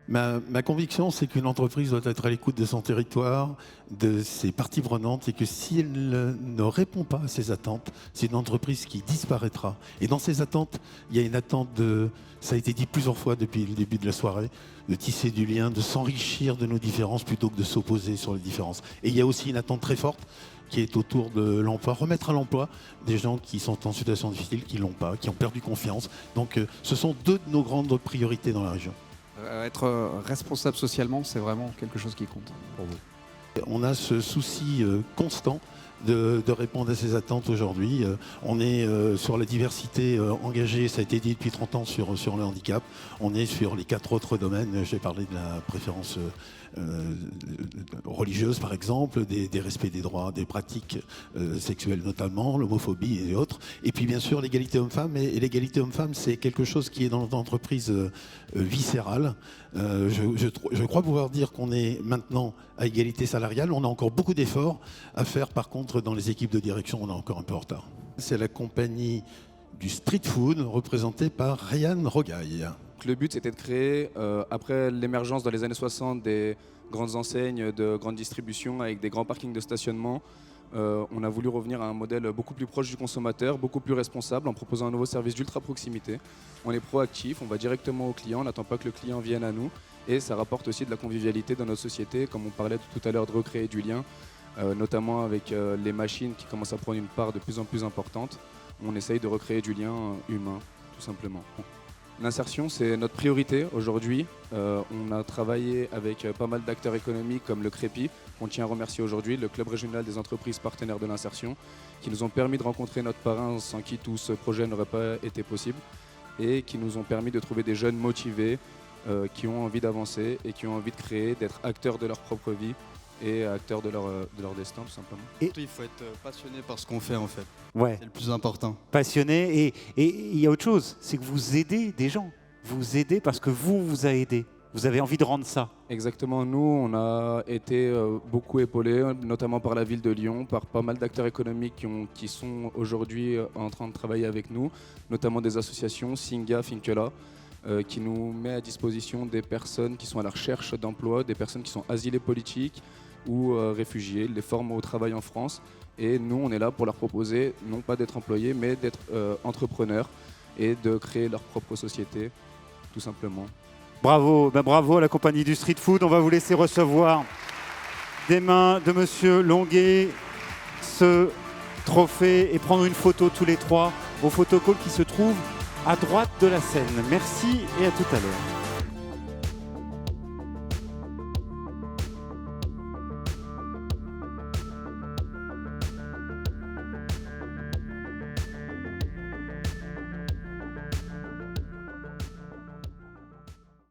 Ma conviction, c'est qu'une entreprise doit être à l'écoute de son territoire, de ses parties prenantes, et que si elle ne répond pas à ses attentes, c'est une entreprise qui disparaîtra. Et dans ces attentes, il y a une attente de, ça a été dit plusieurs fois depuis le début de la soirée, de tisser du lien, de s'enrichir de nos différences plutôt que de s'opposer sur les différences. Et il y a aussi une attente très forte qui est autour de l'emploi, remettre à l'emploi des gens qui sont en situation difficile, qui ne l'ont pas, qui ont perdu confiance. Donc ce sont deux de nos grandes priorités dans la région. Être responsable socialement, c'est vraiment quelque chose qui compte pour vous. On a ce souci constant de répondre à ces attentes aujourd'hui. On est sur la diversité engagée, ça a été dit depuis 30 ans sur le handicap. On est sur les 4 autres domaines. J'ai parlé de la préférence religieuse par exemple, des respects des droits, des pratiques sexuelles notamment, l'homophobie et autres. Et puis bien sûr l'égalité homme-femme. Et l'égalité homme-femme, c'est quelque chose qui est dans notre entreprise viscérale. Je crois pouvoir dire qu'on est maintenant à égalité salariale. On a encore beaucoup d'efforts à faire. Par contre, dans les équipes de direction, on est encore un peu en retard. C'est la compagnie du street food représentée par Ryan Rogaille. Le but, c'était de créer, après l'émergence dans les années 60 des grandes enseignes de grande distribution avec des grands parkings de stationnement, on a voulu revenir à un modèle beaucoup plus proche du consommateur, beaucoup plus responsable, en proposant un nouveau service d'ultra proximité. On est proactif, on va directement au client, on n'attend pas que le client vienne à nous, et ça rapporte aussi de la convivialité dans notre société, comme on parlait tout à l'heure de recréer du lien, notamment avec les machines qui commencent à prendre une part de plus en plus importante. On essaye de recréer du lien humain, tout simplement. L'insertion, c'est notre priorité aujourd'hui. On a travaillé avec pas mal d'acteurs économiques comme le CREPI, qu'on tient à remercier aujourd'hui, le Club régional des entreprises partenaires de l'insertion, qui nous ont permis de rencontrer notre parrain sans qui tout ce projet n'aurait pas été possible, et qui nous ont permis de trouver des jeunes motivés qui ont envie d'avancer et qui ont envie de créer, d'être acteurs de leur propre vie et acteurs de leur destin, tout simplement. Et il faut être passionné par ce qu'on fait, en fait. Ouais. C'est le plus important. Passionné. Et il y a autre chose, c'est que vous aidez des gens. Vous aidez parce que vous a aidé. Vous avez envie de rendre ça. Exactement. Nous, on a été beaucoup épaulés, notamment par la ville de Lyon, par pas mal d'acteurs économiques qui sont aujourd'hui en train de travailler avec nous, notamment des associations, Singa, Finkela, qui nous met à disposition des personnes qui sont à la recherche d'emploi, des personnes qui sont asilées politiques ou réfugiés, les forme au travail en France. Et nous, on est là pour leur proposer, non pas d'être employés, mais d'être entrepreneurs et de créer leur propre société, tout simplement. Bravo, bravo à la compagnie du street food. On va vous laisser recevoir des mains de Monsieur Longuet ce trophée et prendre une photo tous les trois au photocall qui se trouve à droite de la scène. Merci et à tout à l'heure.